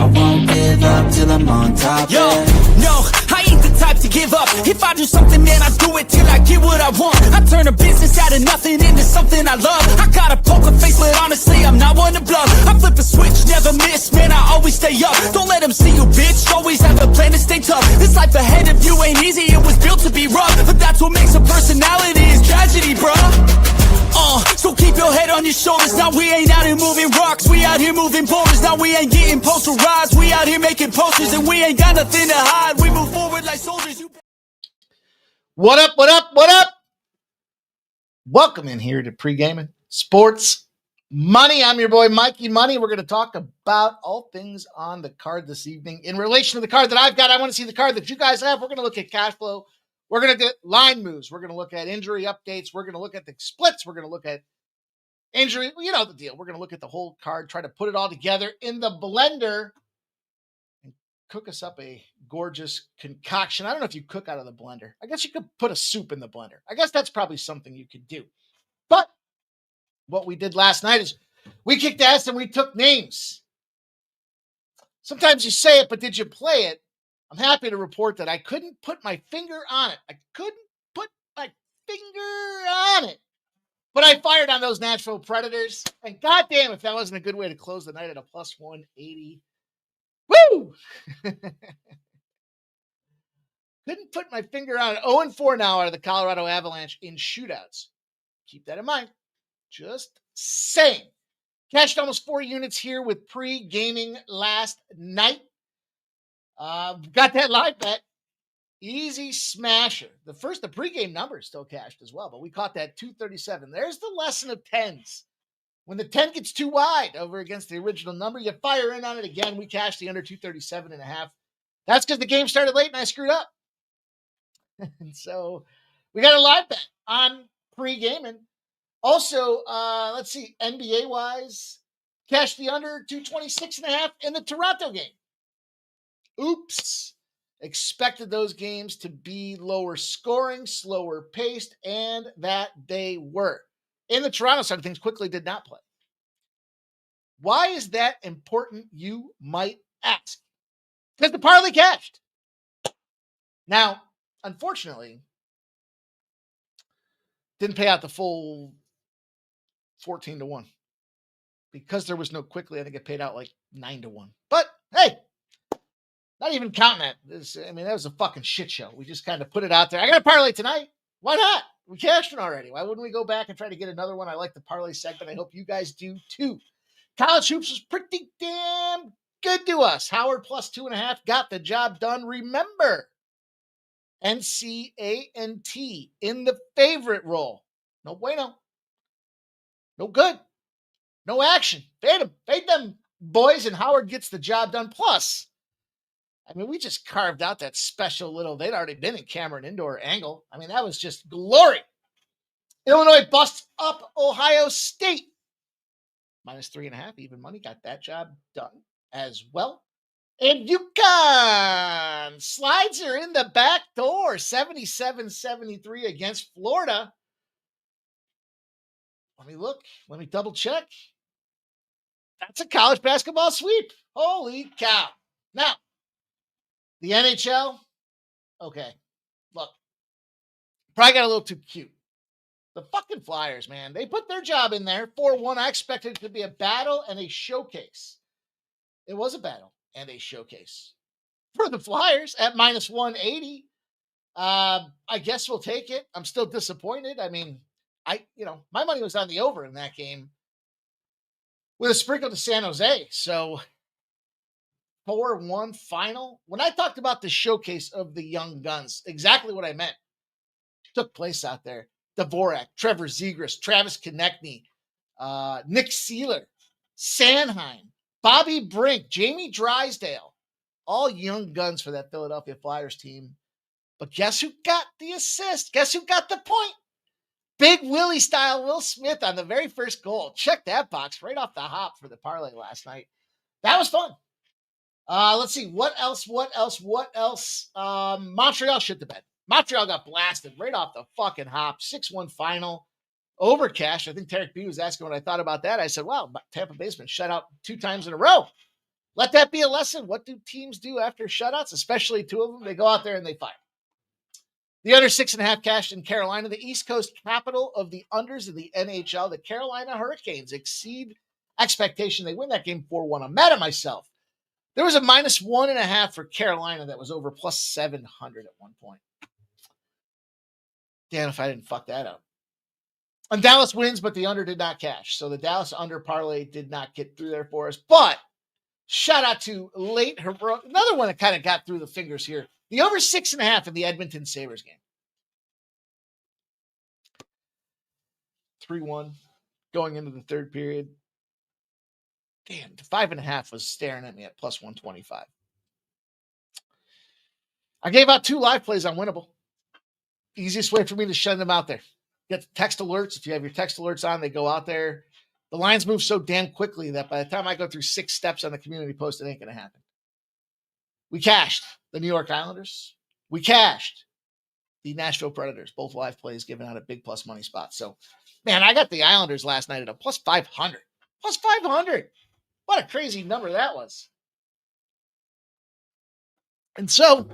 I won't give up till I'm on top. Yo, no, I ain't the type to give up. If I do something, man, I do it till I get what I want. I turn a business out of nothing into something I love. I got a poker face, but honestly, I'm not one to bluff. I flip a switch, never miss, man, I always stay up. Don't let them see you, bitch, always have a plan to stay tough. This life ahead of you ain't easy, it was built to be rough. But that's what makes a personality, is tragedy, bruh. So keep your head on your shoulders. Now we ain't out here moving rocks, we out here moving boulders. Now we ain't getting posterized, we out here making posters. And we ain't got nothing to hide, we move forward like soldiers. What up, what up, what up? Welcome in here to Pregaming Sports Money. I'm your boy, Mikey Money. We're going to talk about all things on the card this evening. In relation to the card that I've got, I want to see the card that you guys have. We're going to look at cash flow. We're going to get line moves. We're going to look at injury updates. We're going to look at the splits. We're going to look at injury. You know the deal. We're going to look at the whole card, try to put it all together in the blender, and cook us up a gorgeous concoction. I don't know if you cook out of the blender. I guess you could put a soup in the blender. I guess that's probably something you could do. But what we did last night is we kicked ass and we took names. Sometimes you say it, but did you play it? I'm happy to report that I couldn't put my finger on it. I couldn't put my finger on it. But I fired on those Nashville Predators. And goddamn, if that wasn't a good way to close the night at a plus 180. Woo! Couldn't put my finger on it. 0-4 now out of the Colorado Avalanche in shootouts. Keep that in mind. Just saying. Cashed almost 4 units here with pre-gaming last night. Got that live bet. Easy smasher. The pregame number is still cashed as well, but we caught that 237. There's the lesson of tens. When the 10 gets too wide over against the original number, you fire in on it again. We cashed the under 237.5. That's because the game started late and I screwed up. And so we got a live bet on pre-gaming. Also, let's see, NBA-wise, cashed the under 226.5 in the Toronto game. Oops. Expected those games to be lower scoring, slower paced, and that they were. In the Toronto side of things, quickly did not play. Why is that important, you might ask? Because the parlay cashed. Now, unfortunately, didn't pay out the full 14-1. Because there was no quickly, I think it paid out like 9-1. But hey, not even counting that. That was a fucking shit show. We just kind of put it out there. I got a parlay tonight. Why not? We cashed it already. Why wouldn't we go back and try to get another one? I like the parlay segment. I hope you guys do too. College hoops was pretty damn good to us. Howard plus 2.5 got the job done. Remember, NCANT in the favorite role. No bueno. No good. No action. Fade them boys, and Howard gets the job done. Plus, we just carved out that special little, they'd already been in Cameron Indoor angle. That was just glory. Illinois busts up Ohio State. Minus 3.5, even money. Got that job done as well. And UConn slides her in the back door. 77-73 against Florida. Let me look. Let me double check. That's a college basketball sweep. Holy cow. Now, the NHL, okay, look, probably got a little too cute. The fucking Flyers, man, they put their job in there. 4-1, I expected it to be a battle and a showcase. It was a battle and a showcase. For the Flyers at minus 180, I guess we'll take it. I'm still disappointed. My money was on the over in that game with a sprinkle to San Jose, so 4-1 final. When I talked about the showcase of the young guns, exactly what I meant took place out there. Dvorak, Trevor Zegras, Travis Konechny, Nick Seeler, Sanheim, Bobby Brink, Jamie Drysdale, all young guns for that Philadelphia Flyers team. But guess who got the assist? Guess who got the point? Big Willie style Will Smith on the very first goal. Check that box right off the hop for the parlay last night. That was fun. Let's see. What else? Montreal shit the bed. Montreal got blasted right off the fucking hop. 6-1 final. Over cash. I think Tarek B was asking what I thought about that. I said, wow, Tampa Bay's been shut out 2 times in a row. let that be a lesson. What do teams do after shutouts, especially two of them? They go out there and they fight. The under 6.5 cashed in Carolina, the East Coast capital of the unders of the NHL. The Carolina Hurricanes exceed expectation. They win that game 4-1. I'm mad at myself. There was a -1.5 for Carolina that was over plus 700 at one point. Damn if I didn't fuck that up. And Dallas wins, but the under did not cash. So the Dallas under parlay did not get through there for us. But shout out to late heroic. Another one that kind of got through the fingers here. The over 6.5 in the Edmonton Sabres game. 3-1 going into the third period. Damn, the 5.5 was staring at me at plus 125. I gave out 2 live plays on Winnable. Easiest way for me to send them out there. Get text alerts. If you have your text alerts on, they go out there. The lines move so damn quickly that by the time I go through 6 steps on the community post, it ain't going to happen. We cashed the New York Islanders. We cashed the Nashville Predators. Both live plays giving out a big plus money spot. So, man, I got the Islanders last night at a plus 500. Plus 500. What a crazy number that was. And so,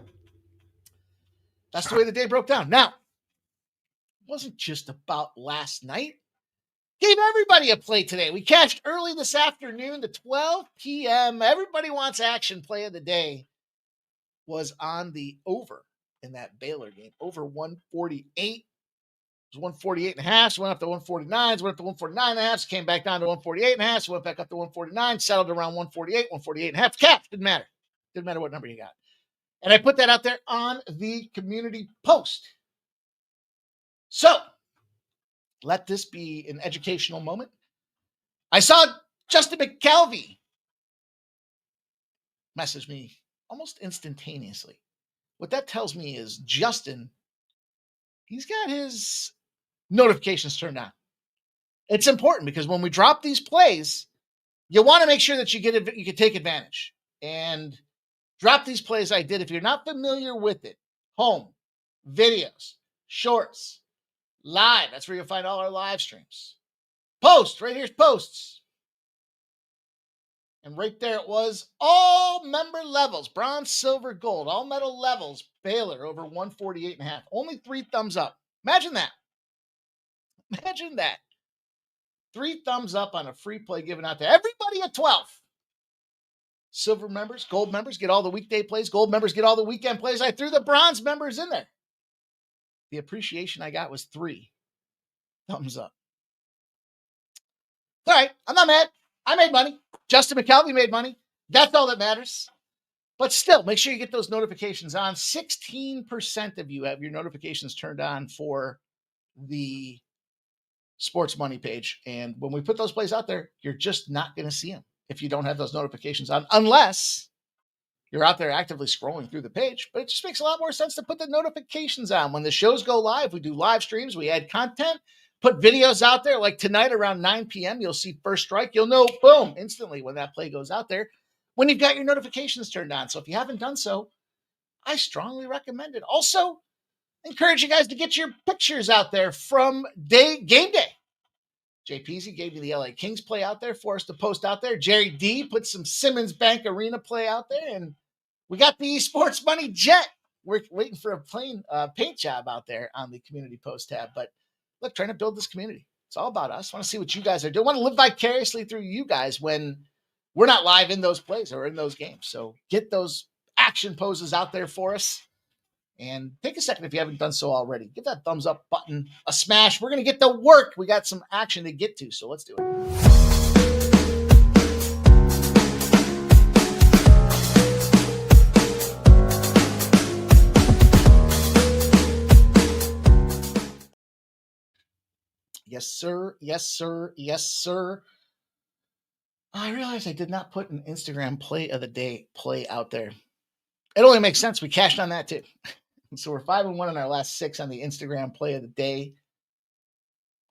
that's the way the day broke down. Now, it wasn't just about last night. Gave everybody a play today. We cashed early this afternoon to 12 p.m. Everybody wants action. Play of the day was on the over in that Baylor game. Over 148. It was 148 and a half. So went up to 149. So went up to 149 and a half. So came back down to 148 and a half. So went back up to 149. Settled around 148, 148 and a half. Cash. Didn't matter. Didn't matter what number you got. And I put that out there on the community post. So, let this be an educational moment. I saw Justin McKelvey message me almost instantaneously. What that tells me is Justin, he's got his notifications turned on. It's important because when we drop these plays, you want to make sure that you can take advantage. And drop these plays I did. If you're not familiar with it, home, videos, shorts, live. That's where you'll find all our live streams. Post, right here's posts. And right there it was all member levels, bronze, silver, gold, all medal levels, Baylor over 148 and a half. Only 3 thumbs up. Imagine that. Imagine that. 3 thumbs up on a free play given out to everybody at 12. Silver members, gold members get all the weekday plays. Gold members get all the weekend plays. I threw the bronze members in there. The appreciation I got was 3 thumbs up. All right, I'm not mad. I made money. Justin McKelvey made money. That's all that matters. But still, make sure you get those notifications on. 16% of you have your notifications turned on for the sports money page. And when we put those plays out there, you're just not going to see them if you don't have those notifications on, unless you're out there actively scrolling through the page. But it just makes a lot more sense to put the notifications on. When the shows go live, we do live streams, we add content, put videos out there. Like tonight around 9 p.m., you'll see First Strike. You'll know, boom, instantly when that play goes out there, when you've got your notifications turned on. So if you haven't done so, I strongly recommend it. Also, encourage you guys to get your pictures out there from game day. Jay Peasy gave you the LA Kings play out there for us to post out there. Jerry D put some Simmons Bank Arena play out there. And we got the Sports Money Jet. We're waiting for a paint job out there on the community post tab. But look, trying to build this community. It's all about us. I want to see what you guys are doing. I want to live vicariously through you guys when we're not live in those plays or in those games. So get those action poses out there for us. And take a second if you haven't done so already. Give that thumbs up button a smash. We're going to get to work. We got some action to get to, so let's do it. Yes, sir. Yes, sir. Yes, sir. I realized I did not put an Instagram play of the day play out there. It only makes sense. We cashed on that too. So we're 5-1 in our last 6 on the Instagram play of the day.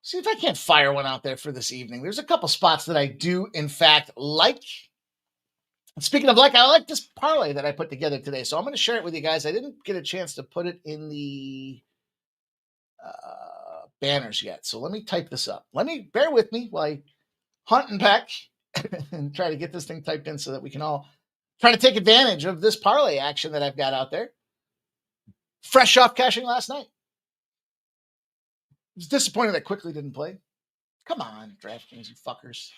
See if I can't fire one out there for this evening. There's a couple spots that I do, in fact, like. And speaking of like, I like this parlay that I put together today. So I'm going to share it with you guys. I didn't get a chance to put it in the banners yet. So let me type this up. Bear with me while I hunt and peck and try to get this thing typed in so that we can all trying to take advantage of this parlay action that I've got out there. Fresh off cashing last night. It's disappointing that Quickly didn't play. Come on, DraftKings, you fuckers.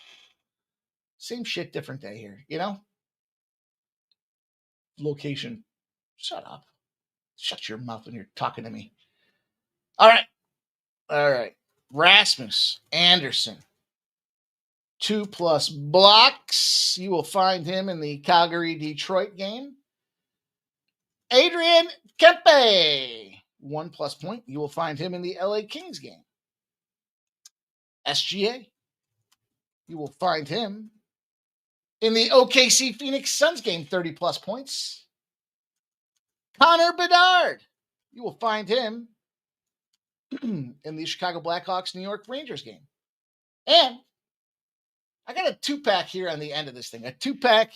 Same shit, different day here, you know? Location. Shut up. Shut your mouth when you're talking to me. All right. Rasmus Anderson. 2+ blocks. You will find him in the Calgary-Detroit game. Adrian Kempe. 1+ point. You will find him in the LA Kings game. SGA. You will find him in the OKC Phoenix Suns game. 30+ points. Connor Bedard. You will find him in the Chicago Blackhawks New York Rangers game. And I got a 2-pack here on the end of this thing. A 2-pack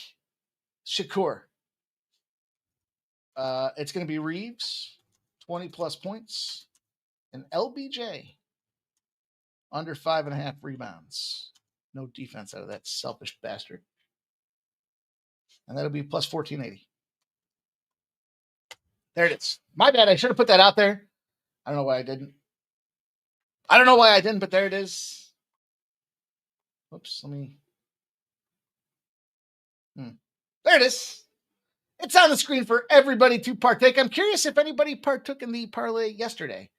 Shakur. It's going to be Reeves, 20+ points, and LBJ, under 5.5 rebounds. No defense out of that selfish bastard. And that'll be plus 1480. There it is. My bad. I should have put that out there. I don't know why I didn't. But there it is. Oops, let me. There it is. It's on the screen for everybody to partake. I'm curious if anybody partook in the parlay yesterday.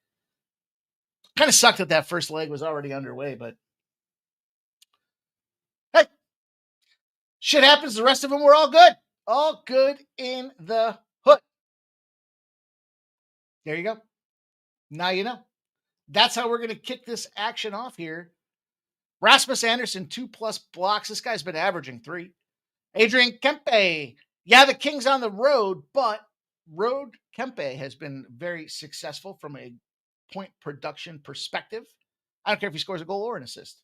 Kind of sucked that first leg was already underway, but hey, shit happens. The rest of them were all good. All good in the hood. There you go. Now you know. That's how we're going to kick this action off here. Rasmus Anderson, 2+ blocks. This guy's been averaging 3. Adrian Kempe. Yeah, the Kings on the road, but road Kempe has been very successful from a point production perspective. I don't care if he scores a goal or an assist.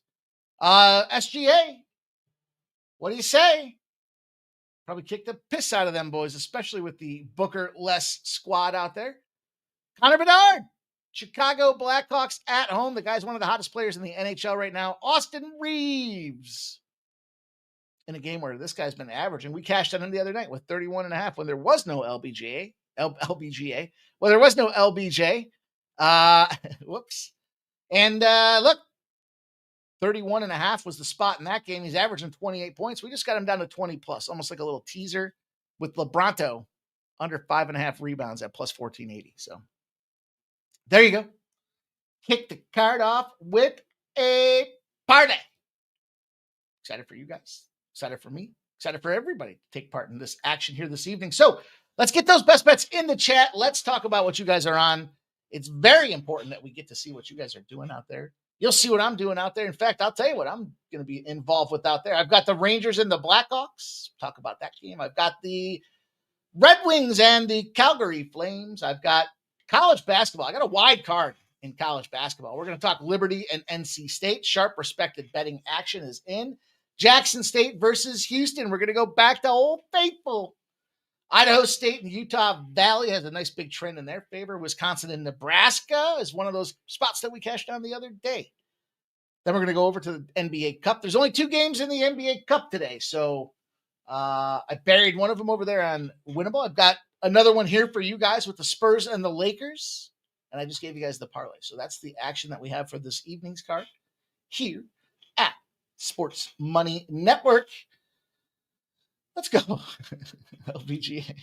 SGA. What do you say? Probably kick the piss out of them boys, especially with the Booker-less squad out there. Connor Bedard. Chicago Blackhawks at home. The guy's one of the hottest players in the NHL right now. Austin Reeves. In a game where this guy's been averaging. We cashed on him the other night with 31.5 when there was no LBJ. Well, there was no LBJ. Whoops. And look, 31.5 was the spot in that game. He's averaging 28 points. We just got him down to 20+, almost like a little teaser with LeBronto under 5.5 rebounds at plus 1480. So there you go. Kick the card off with a party. Excited for you guys. Excited for me. Excited for everybody to take part in this action here this evening. So let's get those best bets in the chat. Let's talk about what you guys are on. It's very important that we get to see what you guys are doing out there. You'll see what I'm doing out there. In fact, I'll tell you what I'm going to be involved with out there. I've got the Rangers and the Blackhawks. Talk about that game. I've got the Red Wings and the Calgary Flames. I've got college basketball. I got a wide card in college basketball. We're going to talk Liberty and NC State. Sharp respected betting action is in. Jackson State versus Houston. We're going to go back to Old Faithful. Idaho State and Utah Valley has a nice big trend in their favor. Wisconsin and Nebraska is one of those spots that we cashed on the other day. Then we're going to go over to the NBA Cup. There's only 2 games in the NBA Cup today, so I buried one of them over there on Winnable. I've got another one here for you guys with the Spurs and the Lakers, and I just gave you guys the parlay. So that's the action that we have for this evening's card here at Sports Money Network. Let's go. LBGA.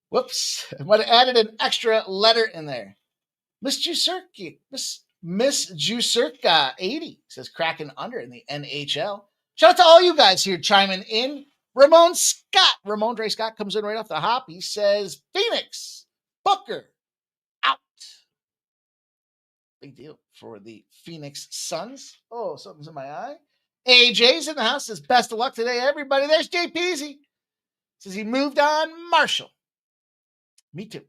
Whoops. I might have added an extra letter in there. Miss Jusurka 80 says cracking under in the NHL. Shout out to all you guys here chiming in. Ramon Dre Scott comes in right off the hop. He says Phoenix, Booker, out. Big deal for the Phoenix Suns. Oh, something's in my eye. AJ's in the house. Says best of luck today, everybody. There's Jay Peasy. Says he moved on Marshall. Me too.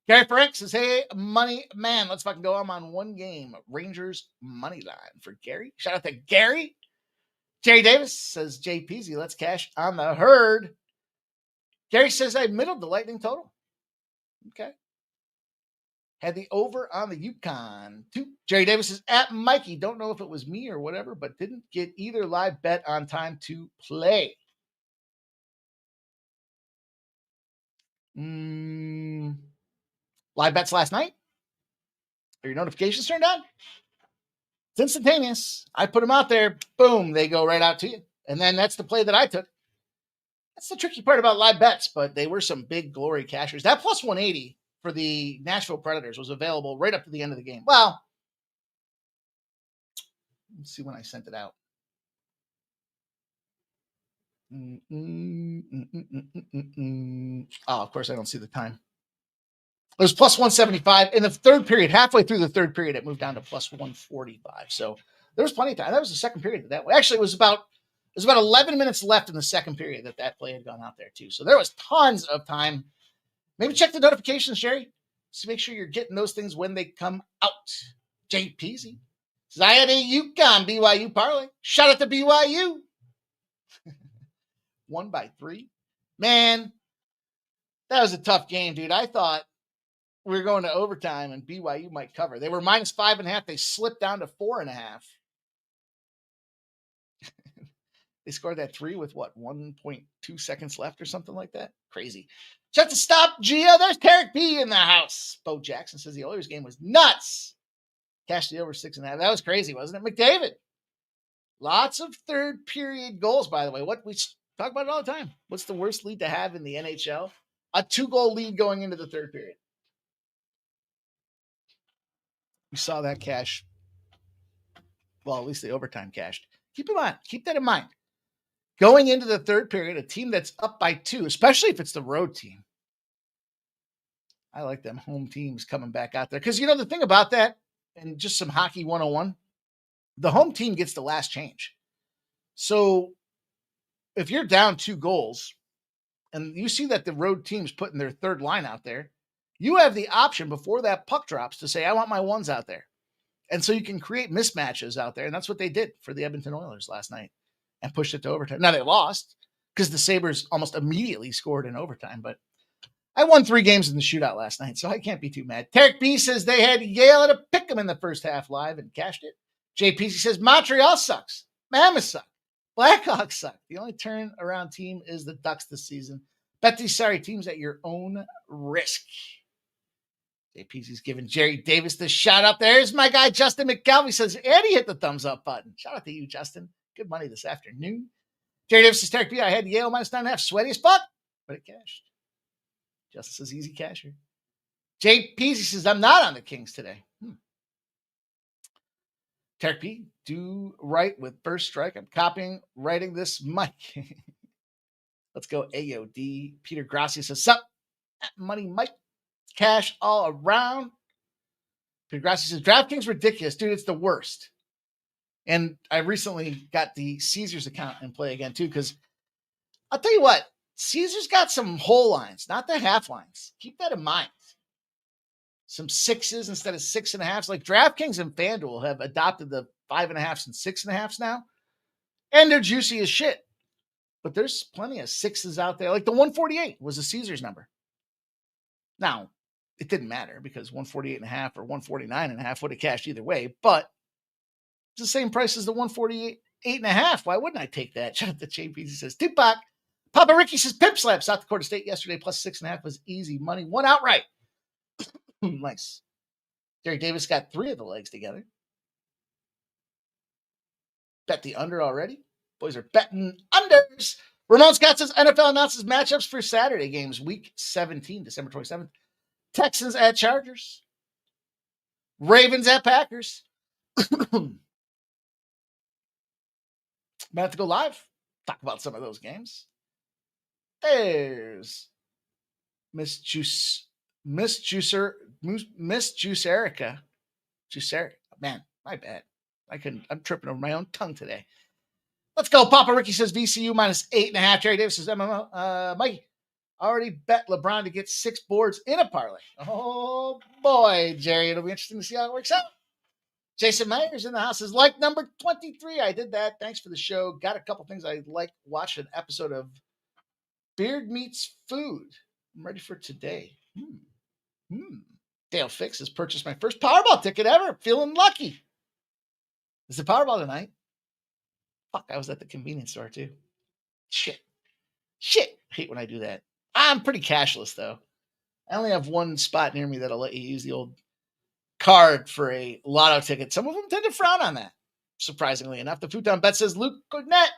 Gary Frank says, hey, money man, let's fucking go. I'm on one game. Rangers money line for Gary. Shout out to Gary. Jerry Davis says, Jay Peasy, let's cash on the herd. Gary says I middled the Lightning total. Okay. Had the over on the Yukon. 2. Jerry Davis is at Mikey. Don't know if it was me or whatever, but didn't get either live bet on time to play. Live bets last night? Are your notifications turned on? It's instantaneous. I put them out there. Boom. They go right out to you. And then that's the play that I took. That's the tricky part about live bets, but they were some big glory cashers. That plus 180 for the Nashville Predators was available right up to the end of the game. Well, let's see when I sent it out. Oh, of course, I don't see the time. It was plus 175. In the third period, halfway through the third period, it moved down to plus 145. So there was plenty of time. That was the second period that way. Actually, it was about 11 minutes left in the second period that play had gone out there too. So there was tons of time. Maybe check the notifications, Sherry, to make sure you're getting those things when they come out. Jay Peasy says, I had a UConn BYU parlay. Shout out to BYU. 1-3. Man, that was a tough game, dude. I thought we were going to overtime and BYU might cover. They were minus 5.5. They slipped down to 4.5. They scored that 3 with 1.2 seconds left or something like that. Crazy. Just to stop Gio. There's Tarek B in the house. Bo Jackson says the Oilers game was nuts. Cashed the over 6.5. That was crazy, wasn't it? McDavid. Lots of third period goals, by the way. What we talk about it all the time. What's the worst lead to have in the NHL? A 2-goal lead going into the third period. We saw that cash. Well, at least the overtime cashed. Keep that in mind. Going into the third period, a team that's up by 2, especially if it's the road team. I like them home teams coming back out there. Because, the thing about that, and just some hockey 101, the home team gets the last change. So if you're down 2 goals and you see that the road team's putting their third line out there, you have the option before that puck drops to say, I want my ones out there. And so you can create mismatches out there. And that's what they did for the Edmonton Oilers last night and pushed it to overtime. Now they lost because the Sabres almost immediately scored in overtime, but I won 3 games in the shootout last night, so I can't be too mad. Tarek B says they had Yale at a pick 'em in the first half live and cashed it. JPC says Montreal sucks. Mammoth suck. Blackhawks suck. The only turnaround team is the Ducks this season. Bet these sorry teams at your own risk. JPC's giving Jerry Davis the shout out. There's my guy, Justin McGalvey says, Eddie hit the thumbs up button. Shout out to you, Justin. Good money this afternoon. Jerry Davis says, Tarek B, I had Yale minus 9.5. Sweaty as fuck, but it cashed. Justin says, easy casher. JPC says, I'm not on the Kings today. Tarek P, do right with first strike. I'm copying, writing this mic. Let's go AOD. Peter Grassi says, sup? Money Mike. Cash all around. Peter Grassi says, DraftKings ridiculous. Dude, it's the worst. And I recently got the Caesars account in play again, too, because I'll tell you what, Caesars got some whole lines, not the half lines. Keep that in mind. Some 6s instead of 6.5s. Like DraftKings and FanDuel have adopted the 5.5s and 6.5s now. And they're juicy as shit. But there's plenty of 6s out there. Like the 148 was a Caesars number. Now, it didn't matter because 148.5 or 149.5 would have cashed either way. But it's the same price as the 148.5. Why wouldn't I take that? Shout out to JP. He says, Tupac. Papa Ricky says, Pip slap. South Dakota State yesterday plus 6.5 was easy money. One outright. Nice. Jerry Davis got 3 of the legs together. Bet the under already. Boys are betting unders. Ramon Scott says NFL announces matchups for Saturday games, week 17, December 27th. Texans at Chargers. Ravens at Packers. Might have to go live. Talk about some of those games. There's Miss Juicer Erica. Man, my bad. I'm tripping over my own tongue today. Let's go. Papa Ricky says VCU minus 8.5. Jerry Davis says MMO. Mikey, already bet LeBron to get 6 boards in a parlay. Oh boy, Jerry. It'll be interesting to see how it works out. Jason Myers in the house is like number 23. I did that. Thanks for the show. Got a couple things I like. Watched an episode of Beard Meets Food. I'm ready for today. Dale Fix has purchased my first Powerball ticket ever. Feeling lucky. Is the Powerball tonight? Fuck, I was at the convenience store too. Shit. I hate when I do that. I'm pretty cashless though. I only have one spot near me that'll let you use the old card for a lotto ticket. Some of them tend to frown on that, surprisingly enough. The Futon Bet says Luke Goodnett,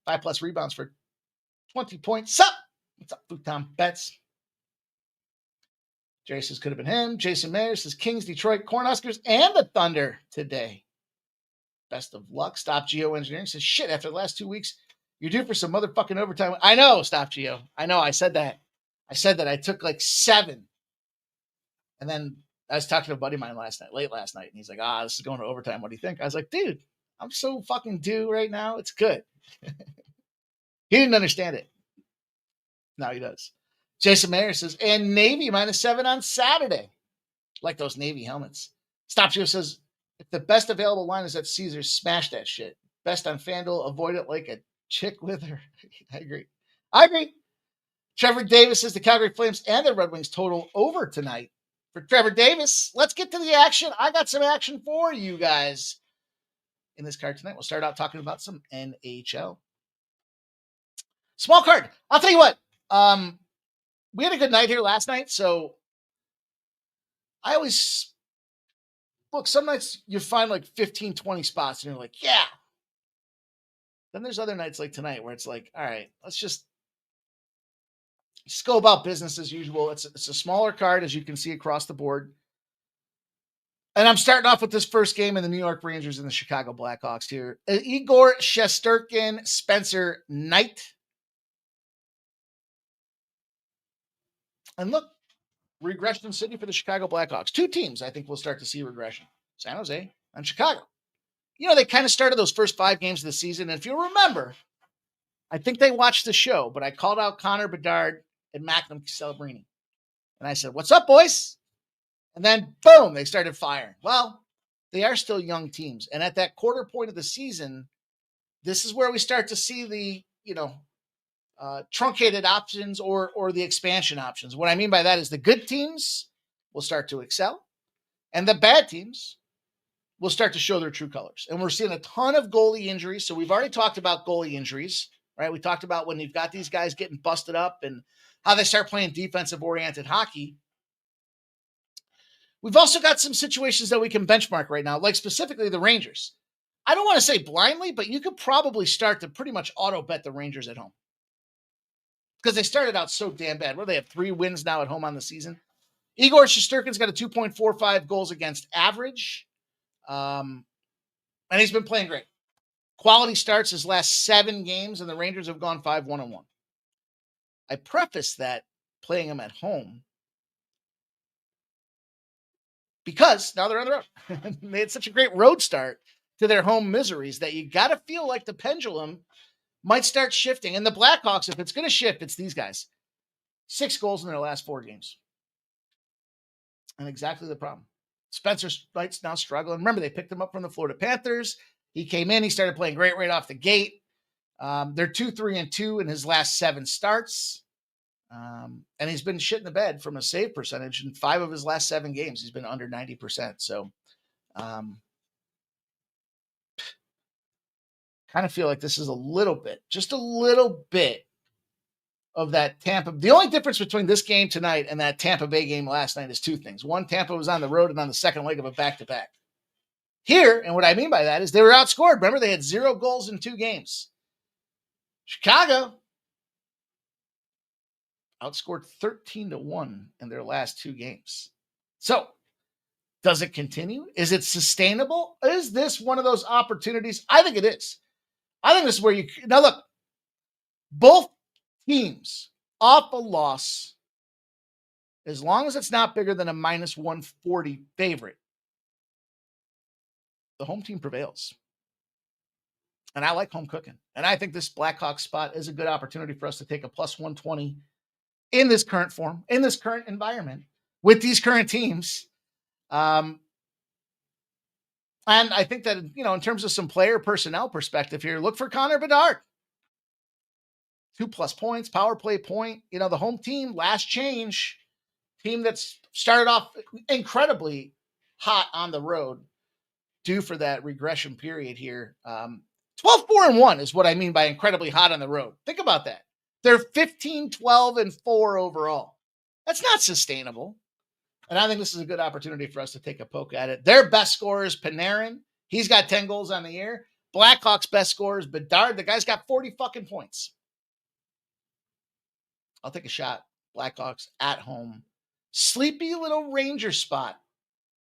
5+ rebounds for 20 points. Sup? What's up, Futon Bets? Jerry says could have been him. Jason Mayer says Kings, Detroit, Cornhuskers, and the Thunder today. Best of luck. Stop Geo Engineering says, shit, after the last 2 weeks, you're due for some motherfucking overtime. I know, Stop Geo. I know, I said that. I took like 7. And then I was talking to a buddy of mine late last night, and he's like, this is going to overtime. What do you think? I was like, dude, I'm so fucking due right now. It's good. He didn't understand it. Now he does. Jason Mayer says, and Navy -7 on Saturday. Like those Navy helmets. Stop Geo says, if the best available line is at Caesars, smash that shit. Best on FanDuel, avoid it like a chick with her. I agree. Trevor Davis says the Calgary Flames and the Red Wings total over tonight. For Trevor Davis, let's get to the action. I got some action for you guys in this card tonight. We'll start out talking about some NHL. Small card. I'll tell you what. We had a good night here last night, so I always look, some nights you find like 15, 20 spots and you're like, yeah. Then there's other nights like tonight where it's like, all right, let's just go about business as usual. It's a smaller card, as you can see across the board. And I'm starting off with this first game in the New York Rangers and the Chicago Blackhawks here. Igor Shesterkin, Spencer Knight. And look, regression city for the Chicago Blackhawks. 2 teams I think we'll start to see regression. San Jose and Chicago. You know, they kind of started those first 5 games of the season. And if you remember, I think they watched the show, but I called out Connor Bedard and Macklem Celebrini. And I said, what's up, boys? And then, boom, they started firing. Well, they are still young teams. And at that quarter point of the season, this is where we start to see the, truncated options or the expansion options. What I mean by that is the good teams will start to excel, and the bad teams will start to show their true colors. And we're seeing a ton of goalie injuries. So we've already talked about goalie injuries, right? We talked about when you've got these guys getting busted up and how they start playing defensive-oriented hockey. We've also got some situations that we can benchmark right now, like specifically the Rangers. I don't want to say blindly, but you could probably start to pretty much auto-bet the Rangers at home, because they started out so damn bad. They have 3 wins now at home on the season. Igor Shesterkin's got a 2.45 goals against average. And he's been playing great. Quality starts his last 7 games, and the Rangers have gone 5-1-1. I preface that playing him at home because now they're on the road. They had such a great road start to their home miseries that you got to feel like the pendulum might start shifting. And the Blackhawks, if it's going to shift, it's these guys. 6 goals in their last 4 games. And exactly the problem. Spencer Knight's now struggling. Remember, they picked him up from the Florida Panthers. He came in. He started playing great right off the gate. They're 2-3-2 in his last 7 starts. And he's been shit in the bed from a save percentage in 5 of his last 7 games. He's been under 90%. So kind of feel like this is just a little bit of that Tampa. The only difference between this game tonight and that Tampa Bay game last night is 2 things. One, Tampa was on the road and on the second leg of a back-to-back. Here, and what I mean by that is they were outscored. Remember, they had 0 goals in 2 games. Chicago outscored 13-1 in their last 2 games. So, does it continue? Is it sustainable? Is this one of those opportunities? I think it is. I think this is where now look, both teams off a loss, as long as it's not bigger than a -140 favorite, the home team prevails. And I like home cooking. And I think this Blackhawks spot is a good opportunity for us to take a +120 in this current form, in this current environment, with these current teams. And I think that, in terms of some player personnel perspective here, look for Connor Bedard. 2+ points, power play point. The home team, last change, team that's started off incredibly hot on the road, due for that regression period here. 12-4-1 is what I mean by incredibly hot on the road. Think about that. They're 15-12-4 overall. That's not sustainable. And I think this is a good opportunity for us to take a poke at it. Their best scorer is Panarin. He's got 10 goals on the year. Blackhawks' best scorer is Bedard. The guy's got 40 fucking points. I'll take a shot. Blackhawks at home. Sleepy little Ranger spot.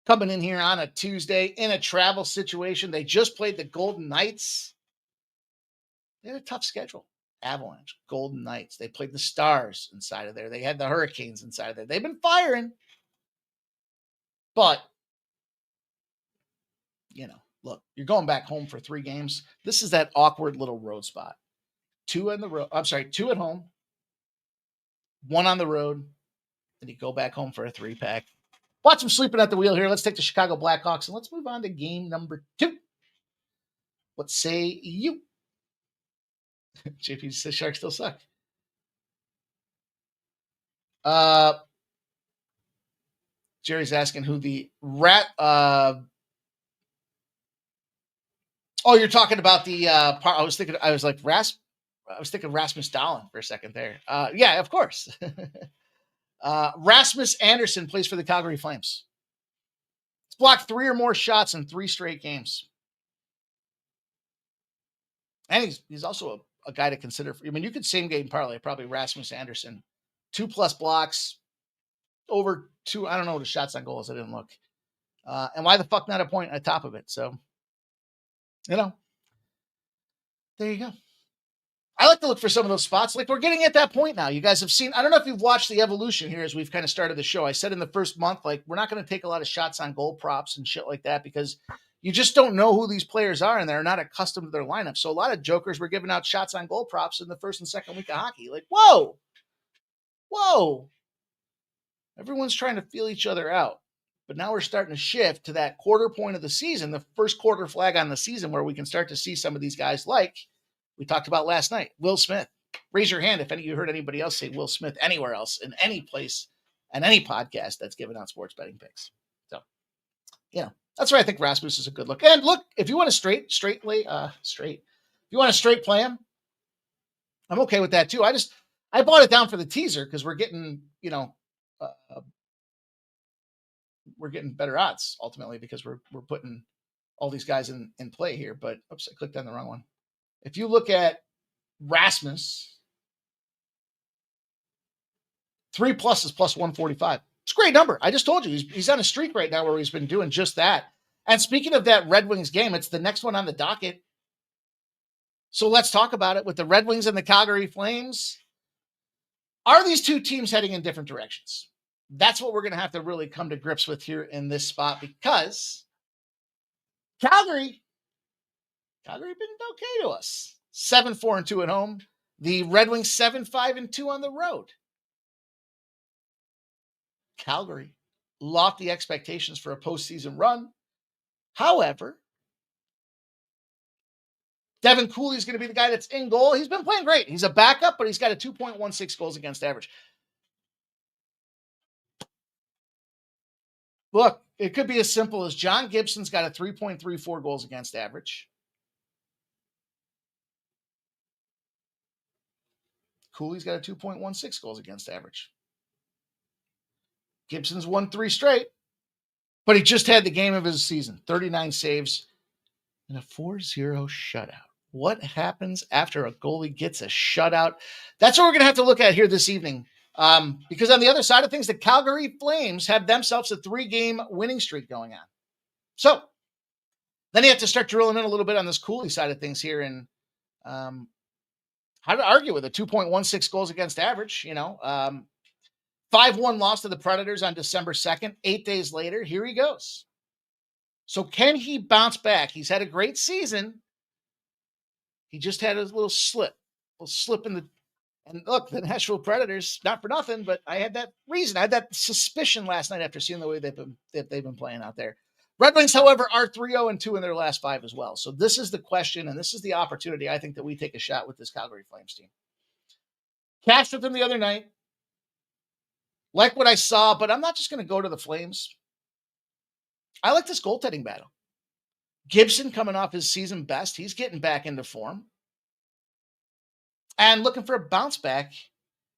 Coming in here on a Tuesday in a travel situation. They just played the Golden Knights. They had a tough schedule. Avalanche, Golden Knights. They played the Stars inside of there. They had the Hurricanes inside of there. They've been firing. But, look, you're going back home for 3 games. This is that awkward little road spot. 2 on the road. 2 at home. 1 on the road. Then you go back home for a 3-pack. Watch them sleeping at the wheel here. Let's take the Chicago Blackhawks and let's move on to game number 2. What say you? JP says Sharks still suck. Jerry's asking who the rat. You're talking about the part. I was thinking Rasmus Dahlin for a second there. Yeah, of course. Rasmus Anderson plays for the Calgary Flames. He's blocked 3 or more shots in 3 straight games. And he's also a guy to consider. I mean, you could same game parlay probably Rasmus Anderson. 2+ blocks, over 2. I don't know the shots on goals. I didn't look. And why the fuck not a point on top of it? So, there you go. I like to look for some of those spots. Like, we're getting at that point now. You guys have seen, I don't know if you've watched the evolution here as we've kind of started the show. I said in the first month, like, we're not going to take a lot of shots on goal props and shit like that because you just don't know who these players are and they're not accustomed to their lineup. So a lot of jokers were giving out shots on goal props in the first and second week of hockey. Like, whoa. Everyone's trying to feel each other out. But now we're starting to shift to that quarter point of the season, the first quarter flag on the season where we can start to see some of these guys like we talked about last night. Will Smith. Raise your hand if any of you heard anybody else say Will Smith anywhere else in any place and any podcast that's giving out sports betting picks. So, that's why I think Rasmus is a good look. And look, if you want to if you want to straight play him, I'm okay with that too. I bought it down for the teaser because we're getting, we're getting better odds ultimately because we're putting all these guys in play here. But oops, I clicked on the wrong one. If you look at Rasmus, 3+ is plus 145. It's a great number. I just told you he's on a streak right now where he's been doing just that. And speaking of that Red Wings game, it's the next one on the docket. So let's talk about it with the Red Wings and the Calgary Flames. Are these two teams heading in different directions? That's what we're going to have to really come to grips with here in this spot because Calgary been okay to us. 7-4-2 at home. The Red Wings 7-5-2 on the road. Calgary lofty expectations for a postseason run. However, Devin Cooley is going to be the guy that's in goal. He's been playing great. He's a backup, but he's got a 2.16 goals against average. Look, it could be as simple as John Gibson's got a 3.34 goals against average. Cooley's got a 2.16 goals against average. Gibson's won 3 straight, but he just had the game of his season. 39 saves and a 4-0 shutout. What happens after a goalie gets a shutout? That's what we're going to have to look at here this evening. Because on the other side of things, the Calgary Flames have themselves a 3-game winning streak going on. So then you have to start drilling in a little bit on this Cooley side of things here and how to argue with a 2.16 goals against average, 5-1 loss to the Predators on December 2nd. 8 days later, here he goes. So can he bounce back? He's had a great season. He just had a little slip in the, and look, the Nashville Predators, not for nothing, but I had that reason. I had that suspicion last night after seeing the way they've been playing out there. Red Wings, however, are 3-0-2 in their last 5 as well. So this is the question, and this is the opportunity I think that we take a shot with this Calgary Flames team. Cashed with them the other night. Like what I saw, but I'm not just going to go to the Flames. I like this goaltending battle. Gibson coming off his season best. He's getting back into form. And looking for a bounce back.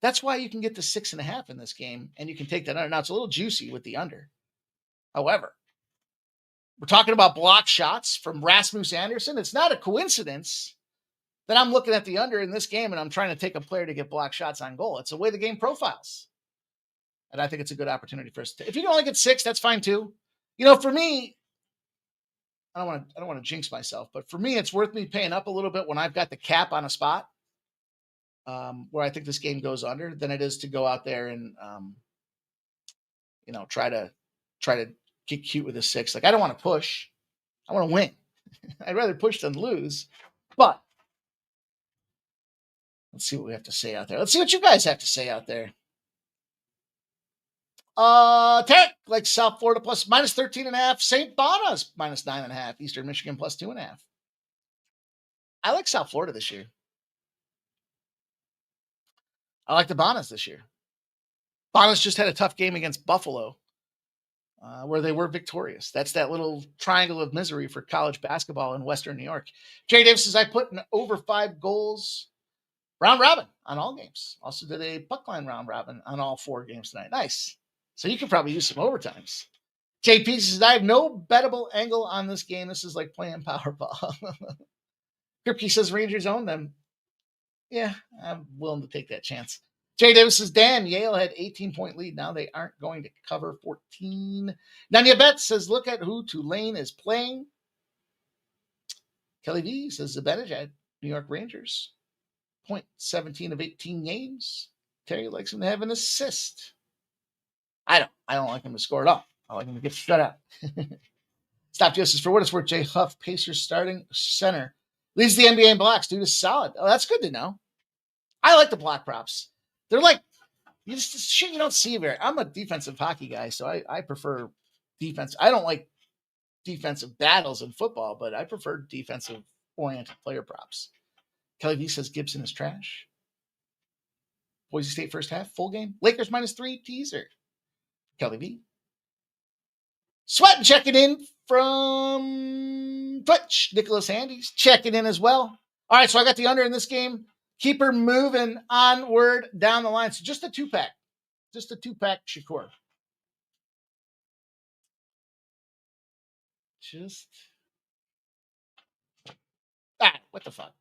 That's why you can get to 6.5 in this game, and you can take that under. Now, it's a little juicy with the under. However, we're talking about block shots from Rasmus Anderson. It's not a coincidence that I'm looking at the under in this game, and I'm trying to take a player to get block shots on goal. It's the way the game profiles. And I think it's a good opportunity for us. If you can only get 6, that's fine too. For me, I don't want to jinx myself, but for me, it's worth me paying up a little bit when I've got the cap on a spot where I think this game goes under than it is to go out there and try to get cute with a 6. Like, I don't want to push. I want to win. I'd rather push than lose. But let's see what we have to say out there. Let's see what you guys have to say out there. Tarek like South Florida plus minus 13.5. St. Bona's minus 9.5. Eastern Michigan plus 2.5. I like South Florida this year. I like the Bonas this year. Bonas just had a tough game against Buffalo, where they were victorious. That's that little triangle of misery for college basketball in Western New York. Jay Davis says, I put an over 5 goals round robin on all games. Also did a puck line round robin on all 4 games tonight. Nice. So you can probably use some overtimes. JP says, I have no bettable angle on this game. This is like playing Powerball. Kripke says, Rangers own them. Yeah, I'm willing to take that chance. Jay Davis says, Dan, Yale had 18-point lead. Now they aren't going to cover 14. Nanya Bet says, look at who Tulane is playing. Kelly V says, Zibanejad, New York Rangers. 17 of 18 games. Terry likes him to have an assist. I don't like him to score at all. I like him to get shut out. Stop Justice for what it's worth. Jay Huff, Pacers starting center. Leads the NBA in blocks. Dude is solid. Oh, that's good to know. I like the block props. They're like, shit you don't see very. I'm a defensive hockey guy, so I prefer defense. I don't like defensive battles in football, but I prefer defensive-oriented player props. Kelly V says Gibson is trash. Boise State first half, full game. Lakers -3, teaser. Kelly V. Sweat checking in from Twitch. Nicholas Handy's checking in as well. All right, so I got the under in this game. Keep her moving onward down the line. So just a 2-pack. Just a 2-pack Shakur. What the fuck?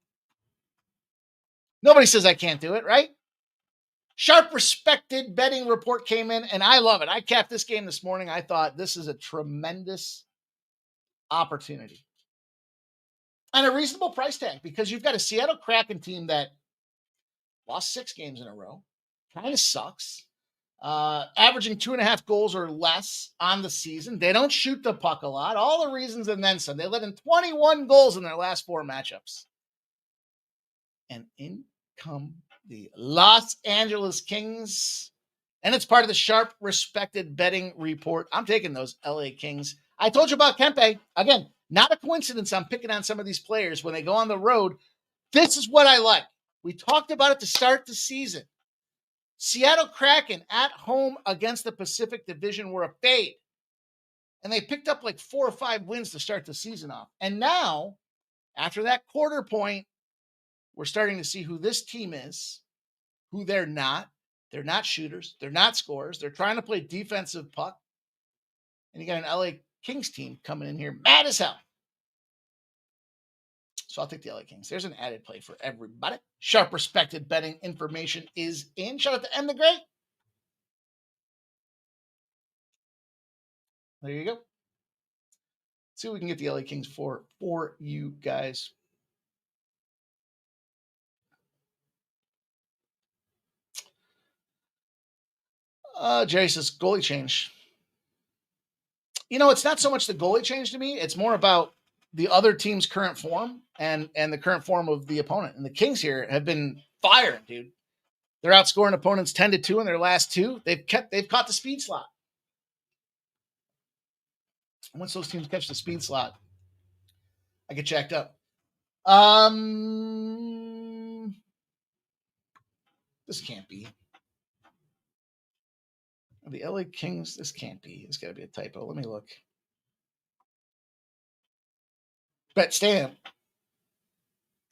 Nobody says I can't do it, right? Sharp Respected betting report came in, and I love it. I capped this game this morning. I thought this is a tremendous opportunity. And a reasonable price tag, because you've got a Seattle Kraken team that lost 6 games in a row. Kind of sucks. Averaging 2.5 goals or less on the season. They don't shoot the puck a lot. All the reasons and then some. They let in 21 goals in their last 4 matchups. And in come the Los Angeles Kings. And it's part of the Sharp Respected betting report. I'm taking those LA Kings. I told you about Kempe. Again, not a coincidence I'm picking on some of these players when they go on the road. This is what I like. We talked about it to start the season. Seattle Kraken at home against the Pacific Division were a fade. And they picked up like 4 or 5 wins to start the season off. And now, after that quarter point, we're starting to see who this team is, who they're not. They're not shooters. They're not scorers. They're trying to play defensive puck. And you got an LA Kings team coming in here mad as hell. So I'll take the LA Kings. There's an added play for everybody. Sharp Respected betting information is in. Shout out to M the Great. There you go. Let's see what we can get the LA Kings for you guys. Jerry says goalie change. It's not so much the goalie change to me. It's more about the other team's current form and the current form of the opponent. And the Kings here have been firing, dude. They're outscoring opponents 10-2 in their last 2. They've caught the speed slot. Once those teams catch the speed slot, I get jacked up. This can't be. The LA Kings, this can't be. It's got to be a typo. Let me look. Bet Stamp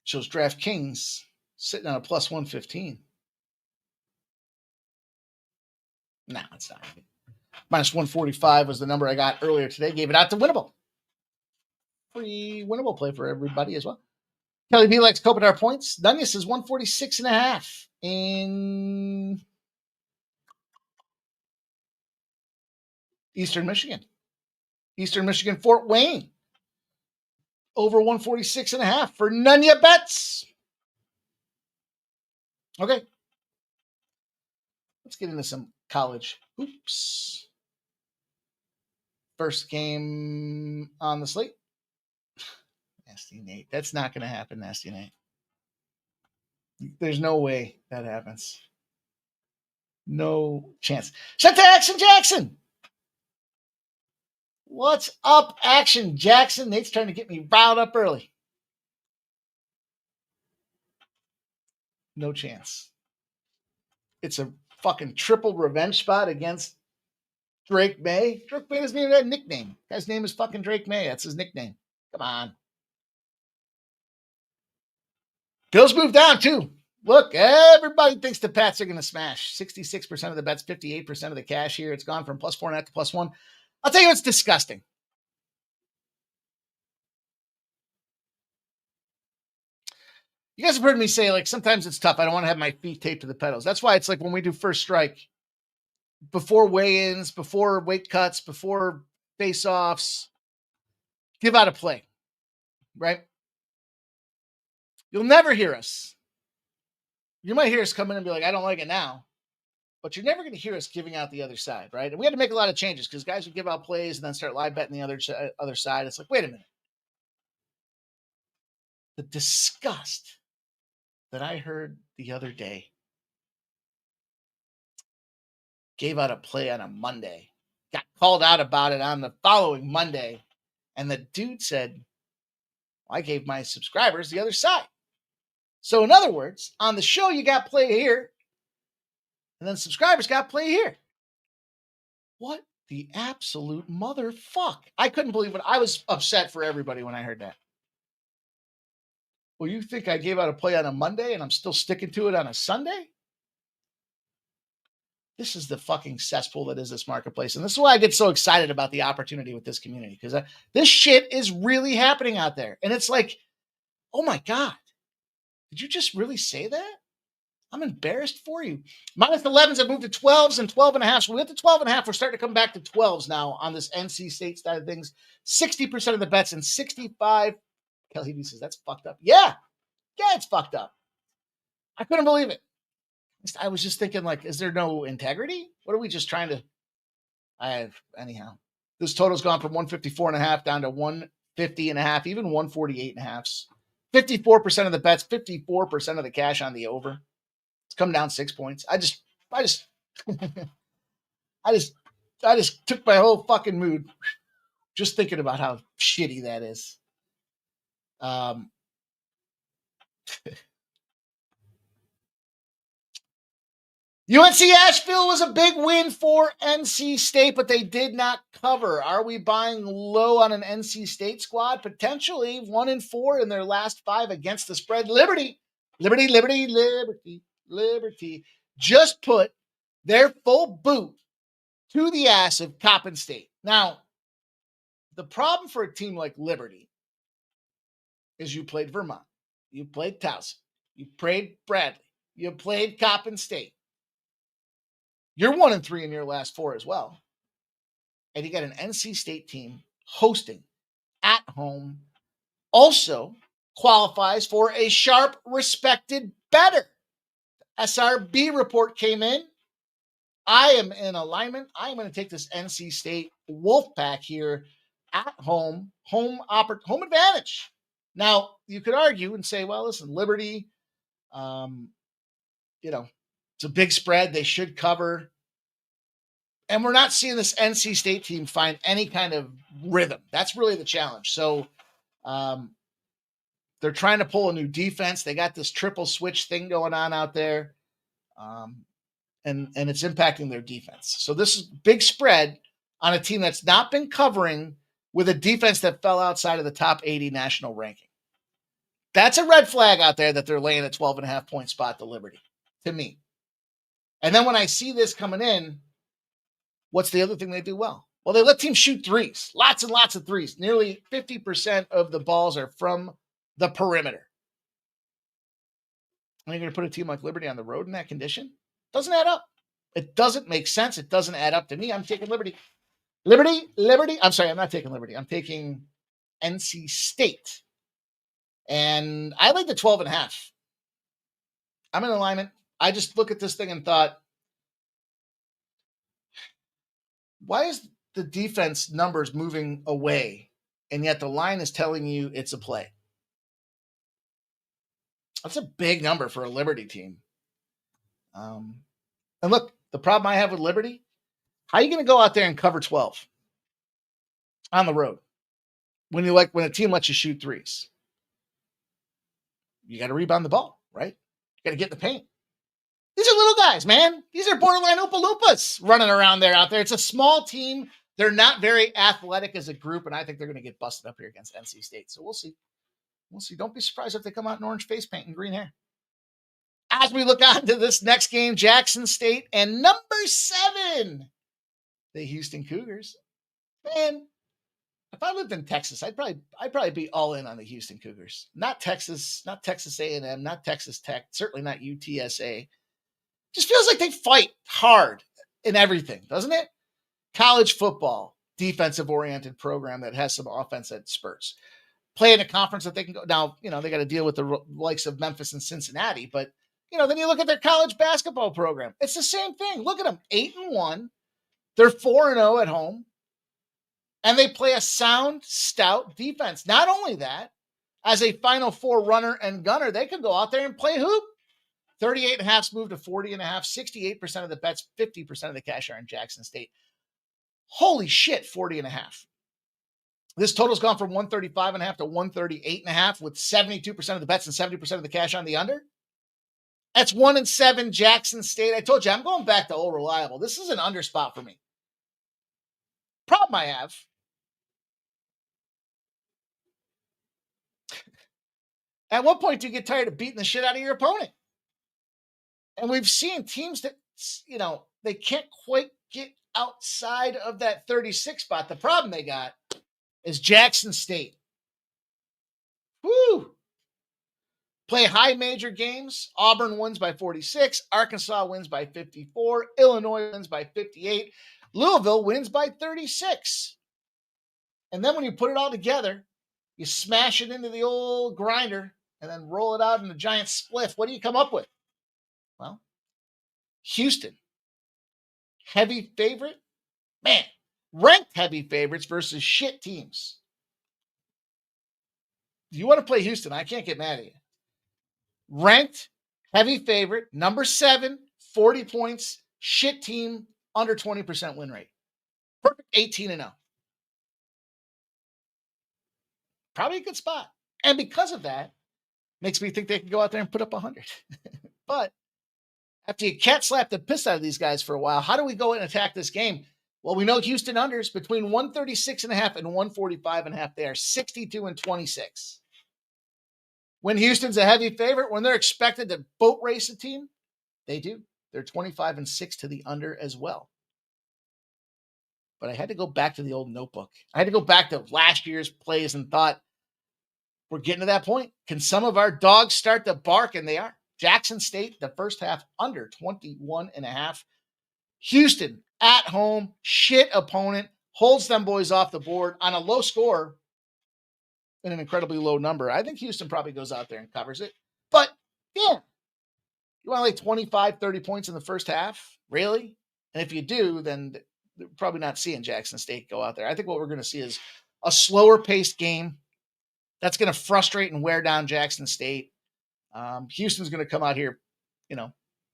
shows DraftKings sitting on a plus 115. No, it's not. Minus 145 was the number I got earlier today. Gave it out to Winnable. Free Winnable play for everybody as well. Kelly B likes Kopitar points. Nunes is 146.5 in Eastern Michigan. Eastern Michigan, Fort Wayne. Over 146.5 for Nunya bets. Okay. Let's get into some college hoops. First game on the slate. Nasty Nate. That's not going to happen, Nasty Nate. There's no way that happens. No chance. Shut to Action Jackson. What's up, Action Jackson? Nate's trying to get me riled up early. No chance. It's a fucking triple revenge spot against Drake May. Drake May doesn't even have a nickname. Guy's name is fucking Drake May. That's his nickname. Come on. Bills moved down, too. Look, everybody thinks the Pats are going to smash. 66% of the bets, 58% of the cash here. It's gone from plus 4.5 to plus 1. I'll tell you what's disgusting. You guys have heard me say, like, sometimes it's tough. I don't want to have my feet taped to the pedals. That's why it's like when we do first strike, before weigh-ins, before weight cuts, before face-offs, give out a play, right? You'll never hear us. You might hear us come in and be like, I don't like it now. But you're never going to hear us giving out the other side, right? And we had to make a lot of changes because guys would give out plays and then start live betting the other side. It's like, wait a minute. The disgust that I heard the other day. Gave out a play on a Monday. Got called out about it on the following Monday. And the dude said, well, I gave my subscribers the other side. So in other words, on the show, you got play here. And then subscribers got play here. What the absolute motherfuck? I couldn't believe it. I was upset for everybody when I heard that. Well, you think I gave out a play on a Monday and I'm still sticking to it on a Sunday? This is the fucking cesspool that is this marketplace. And this is why I get so excited about the opportunity with this community. Because this shit is really happening out there. And it's like, oh my God. Did you just really say that? I'm embarrassed for you. Minus 11s have moved to 12s and 12.5. So we went to 12.5. We're starting to come back to 12s now on this NC State side of things. 60% of the bets and 65. Kelly B says, that's fucked up. Yeah, it's fucked up. I couldn't believe it. I was just thinking, like, is there no integrity? What are we just trying to? Anyhow. This total's gone from 154.5 down to 150.5, even 148.5. 54% of the bets, 54% of the cash on the over. It's come down 6 points. I just took my whole fucking mood just thinking about how shitty that is. UNC Asheville was a big win for NC State, but they did not cover. Are we buying low on an NC State squad? Potentially 1-4 in their last 5 against the spread. Liberty just put their full boot to the ass of Coppin State. Now, the problem for a team like Liberty is you played Vermont, you played Towson, you played Bradley, you played Coppin State. You're 1-3 in your last 4 as well. And you got an NC State team hosting at home. Also qualifies for a sharp, respected better. SRB report came in. I am in alignment. I'm going to take this NC State Wolfpack here at home advantage. Now, you could argue and say, well, listen, Liberty, it's a big spread. They should cover. And we're not seeing this NC State team find any kind of rhythm. That's really the challenge. So they're trying to pull a new defense. They got this triple switch thing going on out there. And it's impacting their defense. So this is big spread on a team that's not been covering with a defense that fell outside of the top 80 national ranking. That's a red flag out there that they're laying a 12.5 point spot to Liberty, to me. And then when I see this coming in, What's the other thing they do well? Well, they let teams shoot threes. Lots and lots of threes. Nearly 50% of the balls are from the perimeter. And you're going to put a team like Liberty on the road in that condition? Doesn't add up. It doesn't make sense. It doesn't add up to me. I'm taking Liberty. Liberty. I'm sorry, I'm not taking Liberty. I'm taking NC State. And I like the 12.5. I'm in alignment. I just look at this thing and thought, why is the defense numbers moving away, and yet the line is telling you it's a play? That's a big number for a Liberty team. And look, the problem I have with Liberty, how are you going to go out there and cover 12 on the road when a team lets you shoot threes? You got to rebound the ball, right? You got to get in the paint. These are little guys, man. These are borderline Oompa Loompas running around there out there. It's a small team. They're not very athletic as a group, and I think they're going to get busted up here against NC State. So we'll see. We'll see. Don't be surprised if they come out in orange face paint and green hair. As we look on to this next game, Jackson State and number 7, the Houston Cougars. Man, if I lived in Texas, I'd probably be all in on the Houston Cougars. Not Texas A&M, not Texas Tech, certainly not UTSA. Just feels like they fight hard in everything, doesn't it? College football, defensive-oriented program that has some offense at spurts. Play in a conference that they can go. Now, they got to deal with the likes of Memphis and Cincinnati, but, then you look at their college basketball program. It's the same thing. Look at them, 8-1. They're 4-0 at home, and they play a sound, stout defense. Not only that, as a Final Four runner and gunner, they could go out there and play hoop. 38.5 moved to 40.5, 68% of the bets, 50% of the cash are in Jackson State. Holy shit, 40.5. This total's gone from 135.5 to 138.5 with 72% of the bets and 70% of the cash on the under. That's 1-7 Jackson State. I told you, I'm going back to old reliable. This is an under spot for me. Problem I have, at what point do you get tired of beating the shit out of your opponent? And we've seen teams that, they can't quite get outside of that 36 spot. The problem they got is Jackson State. Woo! Play high major games. Auburn wins by 46. Arkansas wins by 54. Illinois wins by 58. Louisville wins by 36. And then when you put it all together, you smash it into the old grinder and then roll it out in a giant spliff. What do you come up with? Well, Houston, heavy favorite. Man, ranked heavy favorites versus shit teams. If you want to play Houston, I can't get mad at you. Ranked heavy favorite, number 7, 40 points, shit team, under 20% win rate. Perfect 18-0. Probably a good spot. And because of that, makes me think they can go out there and put up 100. But after you cat slap the piss out of these guys for a while, how do we go and attack this game? Well, we know Houston unders between 136.5 and 145.5. They are 62-26. When Houston's a heavy favorite, when they're expected to boat race a team, they do. They're 25-6 to the under as well. But I had to go back to the old notebook. I had to go back to last year's plays and thought, we're getting to that point. Can some of our dogs start to bark? And they are. Jackson State, the first half, under 21.5. Houston, at home, shit opponent, holds them boys off the board on a low score and an incredibly low number. I think Houston probably goes out there and covers it. But, yeah, you want like 25, 30 points in the first half? Really? And if you do, then they're probably not seeing Jackson State go out there. I think what we're going to see is a slower-paced game that's going to frustrate and wear down Jackson State. Houston's going to come out here,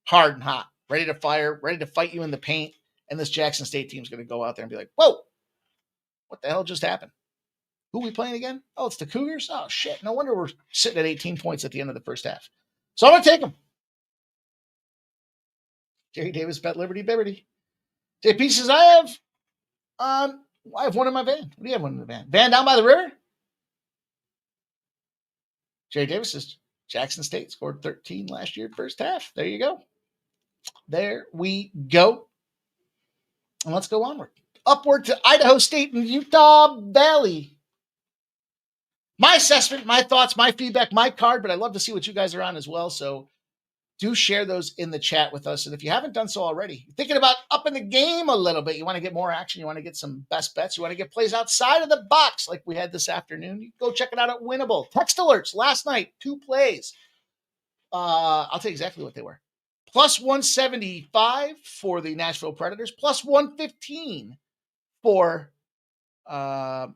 hard and hot, ready to fire, ready to fight you in the paint. And this Jackson State team's going to go out there and be like, whoa, what the hell just happened? Who are we playing again? Oh, it's the Cougars? Oh, shit. No wonder we're sitting at 18 points at the end of the first half. So I'm going to take them. Jerry Davis bet Liberty. JP says, I have one in my van. What do you have one in the van? Van down by the river? Jerry Davis says, Jackson State scored 13 last year, first half. There you go. There we go. And let's go onward. Upward to Idaho State and Utah Valley. My assessment, my thoughts, my feedback, my card, but I'd love to see what you guys are on as well. So do share those in the chat with us. And if you haven't done so already, you're thinking about upping the game a little bit, you want to get more action, you want to get some best bets, you want to get plays outside of the box like we had this afternoon, you go check it out at Winnable. Text alerts last night, 2 plays. I'll tell you exactly what they were. Plus 175 for the Nashville Predators, plus 115 for New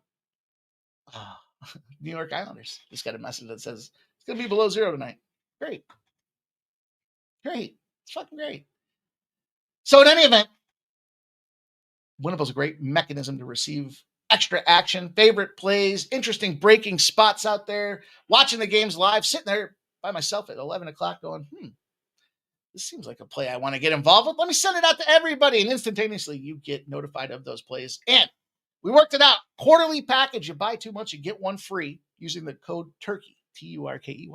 York Islanders. Just got a message that says it's going to be below 0 tonight. Great. It's fucking great. So in any event, Winnable's a great mechanism to receive extra action, favorite plays, interesting breaking spots out there, watching the games live, sitting there by myself at 11 o'clock going, this seems like a play I want to get involved with. Let me send it out to everybody. And instantaneously, you get notified of those plays. And we worked it out. Quarterly package. You buy 2 months, you get 1 free using the code TURKEY, TURKEY.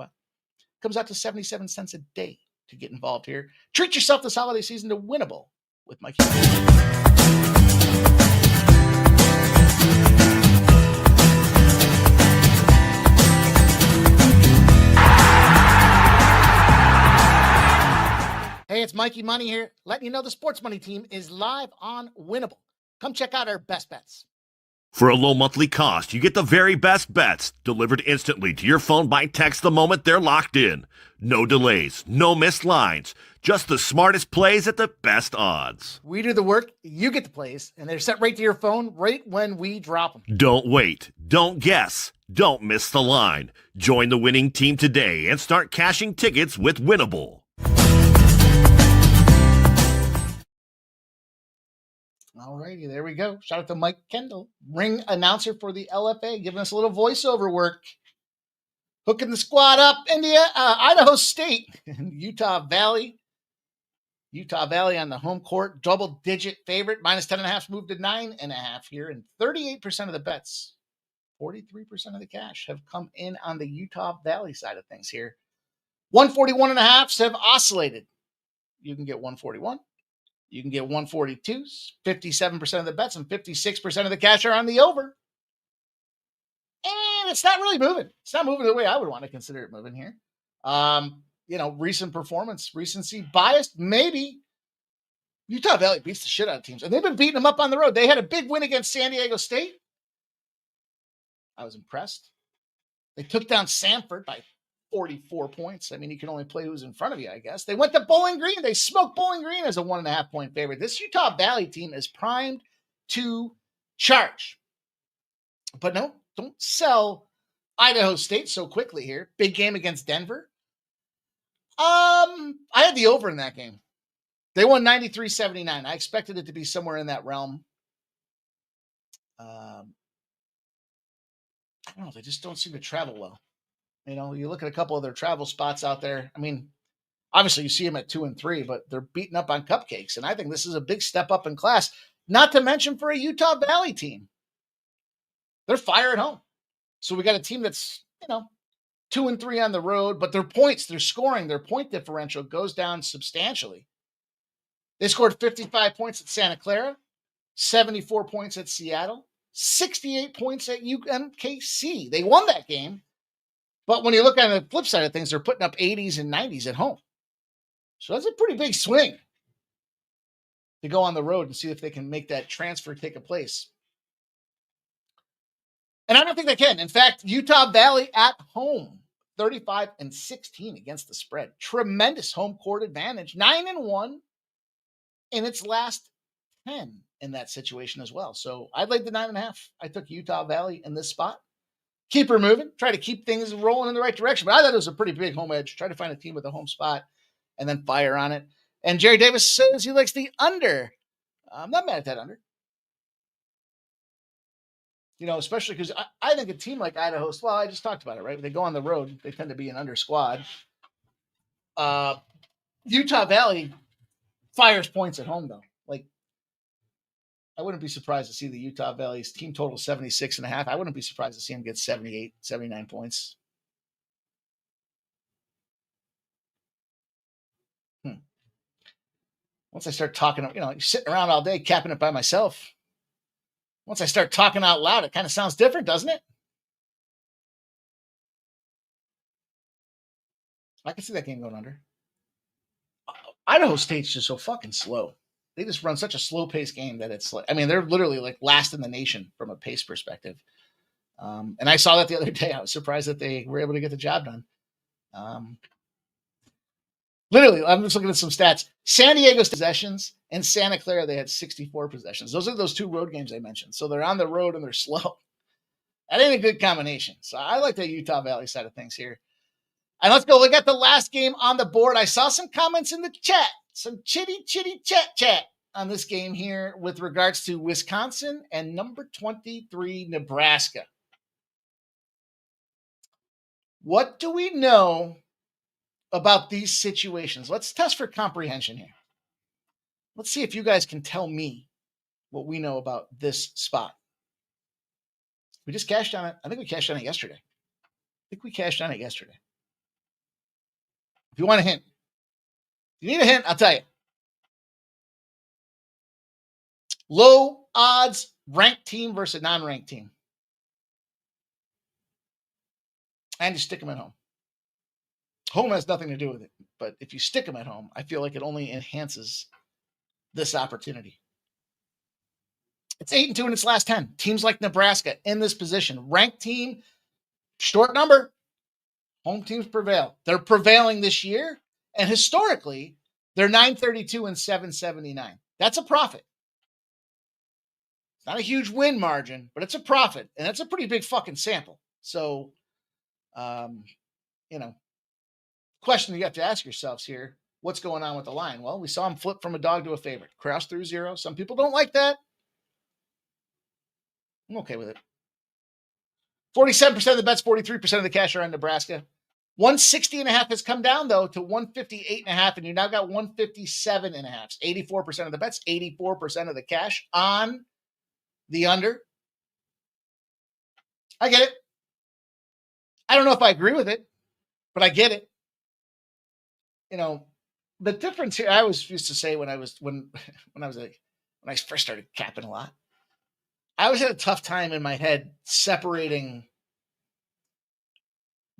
Comes out to 77 cents a day to get involved here. Treat yourself this holiday season to Winnable with Mikey Money. Hey, it's Mikey Money here, letting you know the Sports Money team is live on Winnable. Come check out our best bets. For a low monthly cost, you get the very best bets delivered instantly to your phone by text the moment they're locked in. No delays, no missed lines, just the smartest plays at the best odds. We do the work, you get the plays, and they're sent right to your phone right when we drop them. Don't wait, don't guess, don't miss the line. Join the winning team today and start cashing tickets with Winnable. All righty, there we go. Shout out to Mike Kendall, ring announcer for the LFA, giving us a little voiceover work. Hooking the squad up, Idaho State and Utah Valley. Utah Valley on the home court, double-digit favorite, minus 10.5 moved to 9.5 here, and 38% of the bets, 43% of the cash have come in on the Utah Valley side of things here. 141.5s have oscillated. You can get 141. You can get 142s, 57% of the bets, and 56% of the cash are on the over. And it's not really moving. It's not moving the way I would want to consider it moving here. Recent performance, recency biased, maybe. Utah Valley beats the shit out of teams, and they've been beating them up on the road. They had a big win against San Diego State. I was impressed. They took down Sanford by 44 points. I mean, you can only play who's in front of you, I guess. They went to Bowling Green. They smoked Bowling Green as a 1.5 point favorite. This Utah Valley team is primed to charge. But no, don't sell Idaho State so quickly here. Big game against Denver. I had the over in that game. They won 93-79. I expected it to be somewhere in that realm. I don't know. They just don't seem to travel well. You look at a couple of their travel spots out there. I mean, obviously you see them at 2 and 3, but they're beating up on cupcakes. And I think this is a big step up in class, not to mention for a Utah Valley team. They're fire at home. So we got a team that's, 2 and 3 on the road, but their points, their scoring, their point differential goes down substantially. They scored 55 points at Santa Clara, 74 points at Seattle, 68 points at UMKC. They won that game. But when you look on the flip side of things, they're putting up 80s and 90s at home. So that's a pretty big swing to go on the road and see if they can make that transfer take a place. And I don't think they can. In fact, Utah Valley at home, 35-16 against the spread. Tremendous home court advantage. 9-1 in its last 10 in that situation as well. So I laid the 9.5. I took Utah Valley in this spot. Keep her moving. Try to keep things rolling in the right direction. But I thought it was a pretty big home edge. Try to find a team with a home spot and then fire on it. And Jerry Davis says he likes the under. I'm not mad at that under. Especially because I think a team like Idaho, well, I just talked about it, right? When they go on the road, they tend to be an under squad. Utah Valley fires points at home, though. I wouldn't be surprised to see the Utah Valley's team total 76.5. I wouldn't be surprised to see them get 78, 79 points. Once I start talking, you're sitting around all day capping it by myself. Once I start talking out loud, it kind of sounds different, doesn't it? I can see that game going under. Idaho State's just so fucking slow. They just run such a slow-paced game that it's like, I mean, they're literally like last in the nation from a pace perspective. And I saw that the other day. I was surprised that they were able to get the job done. Literally, I'm just looking at some stats. San Diego's possessions and Santa Clara, they had 64 possessions. Those are those two road games I mentioned. So they're on the road and they're slow. That ain't a good combination. So I like the Utah Valley side of things here. And let's go look at the last game on the board. I saw some comments in the chat, some chitty chat on this game here with regards to Wisconsin and number 23, Nebraska. What do we know about these situations? Let's test for comprehension here. Let's see if you guys can tell me what we know about this spot. We just cashed on it. I think we cashed on it yesterday. If you want a hint, if you need a hint, I'll tell you. Low odds ranked team versus non-ranked team. And you stick them at home. Home has nothing to do with it. But if you stick them at home, I feel like it only enhances this opportunity. It's 8-2 in its last 10. Teams like Nebraska in this position. Ranked team, short number. Home teams prevail. They're prevailing this year. And historically, they're 932 and 779. That's a profit. It's not a huge win margin, but it's a profit. And that's a pretty big fucking sample. So, question you have to ask yourselves here, what's going on with the line? Well, we saw him flip from a dog to a favorite. Cross through 0. Some people don't like that. I'm okay with it. 47% of the bets, 43% of the cash are on Nebraska. 160.5 has come down, though, to 158.5, and you now got 157.5. 84% of the bets, 84% of the cash on the under. I get it. I don't know if I agree with it, but I get it. The difference here, I always used to say when I first started capping a lot, I always had a tough time in my head separating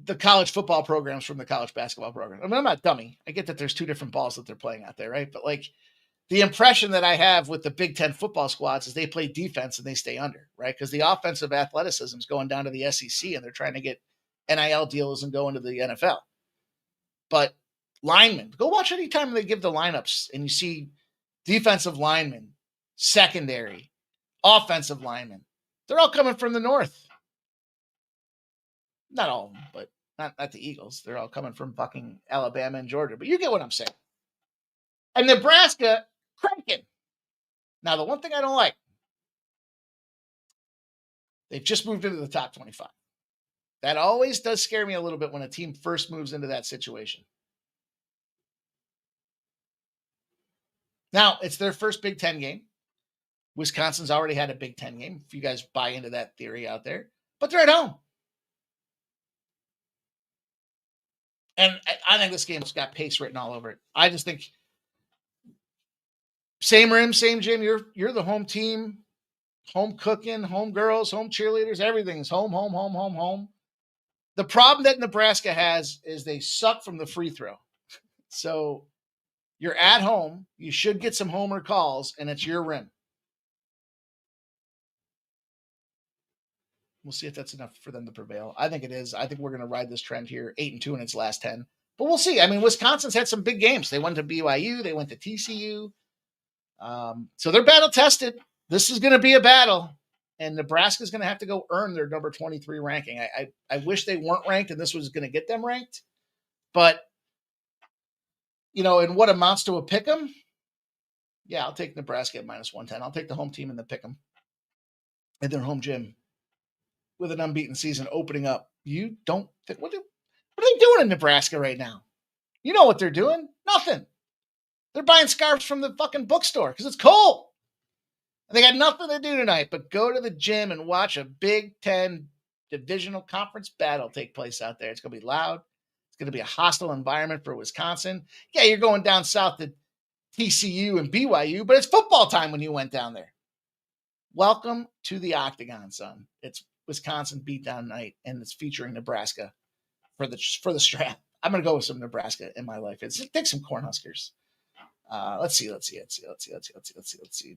the college football programs from the college basketball program. I mean, I'm not dummy. I get that there's two different balls that they're playing out there, right? But the impression that I have with the Big Ten football squads is they play defense and they stay under, right? Because the offensive athleticism is going down to the SEC and they're trying to get NIL deals and go into the NFL. But linemen, go watch any time they give the lineups and you see defensive linemen, secondary, offensive linemen. They're all coming from the north. Not all of them, but not the Eagles. They're all coming from fucking Alabama and Georgia. But you get what I'm saying. And Nebraska, cranking. Now, the one thing I don't like, they've just moved into the top 25. That always does scare me a little bit when a team first moves into that situation. Now, it's their first Big Ten game. Wisconsin's already had a Big Ten game, if you guys buy into that theory out there. But they're at home. And I think this game's got pace written all over it. I just think same rim, same gym. You're the home team, home cooking, home girls, home cheerleaders. Everything's home. The problem that Nebraska has is they suck from the free throw. So you're at home. You should get some homer calls, and it's your rim. We'll see if that's enough for them to prevail. I think it is. I think we're going to ride this trend here, 8-2 in its last 10. But we'll see. I mean, Wisconsin's had some big games. They went to BYU. They went to TCU. So they're battle tested. This is going to be a battle. And Nebraska's going to have to go earn their number 23 ranking. I wish they weren't ranked and this was going to get them ranked. But, in what amounts to a pick 'em, yeah, I'll take Nebraska at -110. I'll take the home team in the pick 'em in their home gym with an unbeaten season opening up. You don't think, what are they doing in Nebraska right now? You know what they're doing? Nothing. They're buying scarves from the fucking bookstore because it's cold. And they got nothing to do tonight but go to the gym and watch a Big Ten divisional conference battle take place out there. It's going to be loud. It's going to be a hostile environment for Wisconsin. Yeah, you're going down south to TCU and BYU, but it's football time when you went down there. Welcome to the Octagon, son. It's Wisconsin beatdown night, and it's featuring Nebraska for the strap. I'm gonna go with some Nebraska in my life. Take some Cornhuskers. Let's see.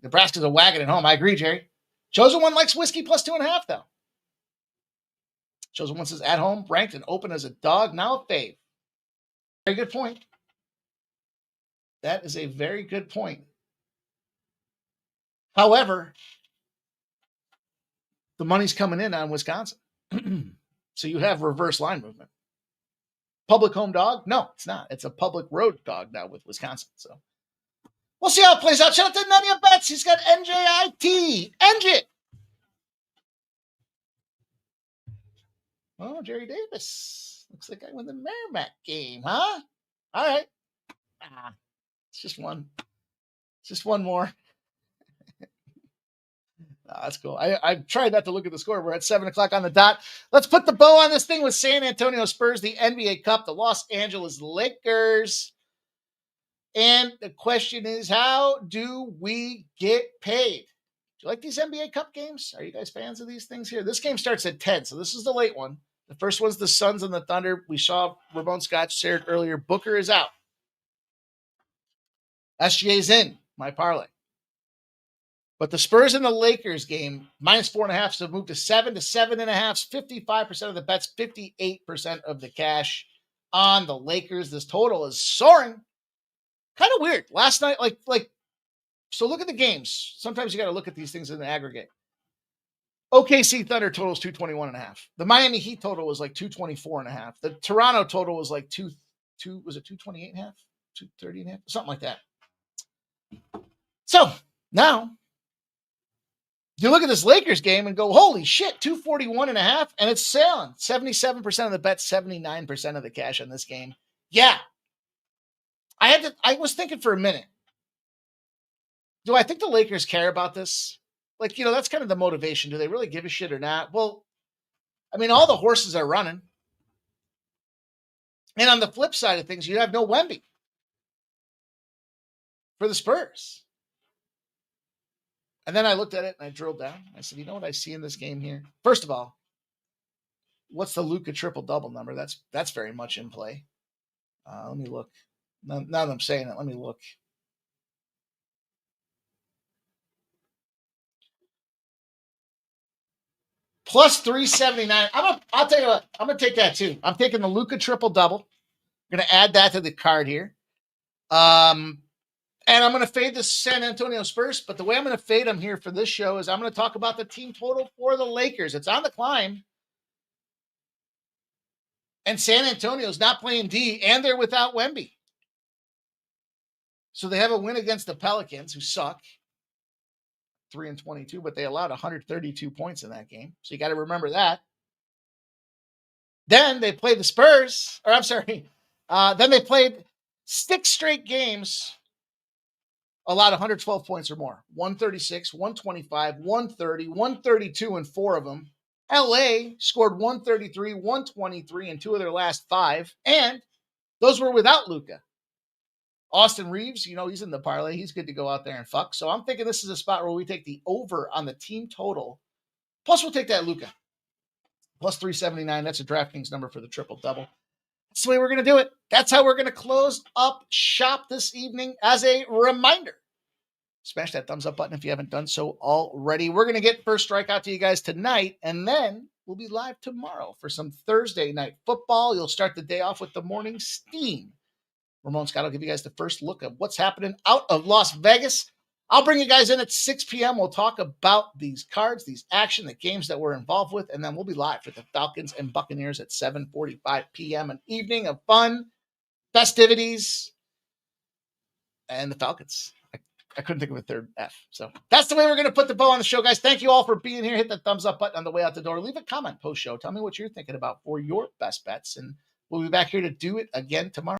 Nebraska's a wagon at home. I agree, Jerry. Chosen One likes whiskey plus 2.5, though. Chosen One says at home, ranked and open as a dog, now a fave. Very good point. That is a very good point. However, the money's coming in on Wisconsin. So you have reverse line movement. Public home dog? No, it's not. It's a public road dog now with Wisconsin. So we'll see how it plays out. Shout out to None of Your Bets. He's got NJIT. NJ. Oh, Jerry Davis. Looks like I won the Merrimack game, huh? All right. It's just one. It's just one more. That's cool. I tried not to look at the score. We're at 7 o'clock on the dot. Let's put the bow on this thing with San Antonio Spurs, the NBA Cup, the Los Angeles Lakers. And the question is, how do we get paid? Do you like these NBA Cup games? Are you guys fans of these things here? This game starts at 10, so this is the late one. The first one's the Suns and the Thunder. We saw Ramon Scott shared earlier. Booker is out. SGA's in, my parlay. But the Spurs and the Lakers game, minus 4.5, so moved to 7 to 7.5, 55% of the bets, 58% of the cash on the Lakers. This total is soaring. Kind of weird. Last night, so look at the games. Sometimes you got to look at these things in the aggregate. OKC Thunder total is 221.5. The Miami Heat total was like 224.5. The Toronto total was like 228.5, 230.5, something like that. So now you look at this Lakers game and go, holy shit, 241.5, and it's sailing. 77% of the bet, 79% of the cash on this game. Yeah. I was thinking for a minute, do I think the Lakers care about this? That's kind of the motivation. Do they really give a shit or not? Well, I mean, all the horses are running. And on the flip side of things, you have no Wemby for the Spurs. And then I looked at it and I drilled down. I said, you know what I see in this game here? First of all, what's the Luka triple-double number? That's very much in play. Let me look. Now that I'm saying it, let me look. Plus 379. I'll tell you what, I'm going to take that too. I'm taking the Luka triple-double. I'm going to add that to the card here. And I'm going to fade the San Antonio Spurs, but the way I'm going to fade them here for this show is I'm going to talk about the team total for the Lakers. It's on the climb. And San Antonio's not playing D, and they're without Wemby. So they have a win against the Pelicans, who suck. 3-22, but they allowed 132 points in that game. So you got to remember that. Then they played the Spurs, then they played 6 straight games, allowed 112 points or more. 136, 125, 130, 132 in 4 of them. LA scored 133, 123 in 2 of their last 5, and those were without Luka. Austin Reeves, he's in the parlay. He's good to go out there and fuck. So I'm thinking this is a spot where we take the over on the team total. Plus, we'll take that Luka. Plus 379. That's a DraftKings number for the triple-double. That's the way we're going to do it. That's how we're going to close up shop this evening. As a reminder, smash that thumbs up button if you haven't done so already. We're going to get first strike out to you guys tonight, and then we'll be live tomorrow for some Thursday night football. You'll start the day off with the morning steam. Ramon Scott will give you guys the first look at what's happening out of Las Vegas. I'll bring you guys in at 6 p.m. We'll talk about these cards, these action, the games that we're involved with, and then we'll be live for the Falcons and Buccaneers at 7:45 p.m. An evening of fun, festivities, and the Falcons. I couldn't think of a third F. So that's the way we're going to put the bow on the show, guys. Thank you all for being here. Hit the thumbs up button on the way out the door. Leave a comment post-show. Tell me what you're thinking about for your best bets, and we'll be back here to do it again tomorrow.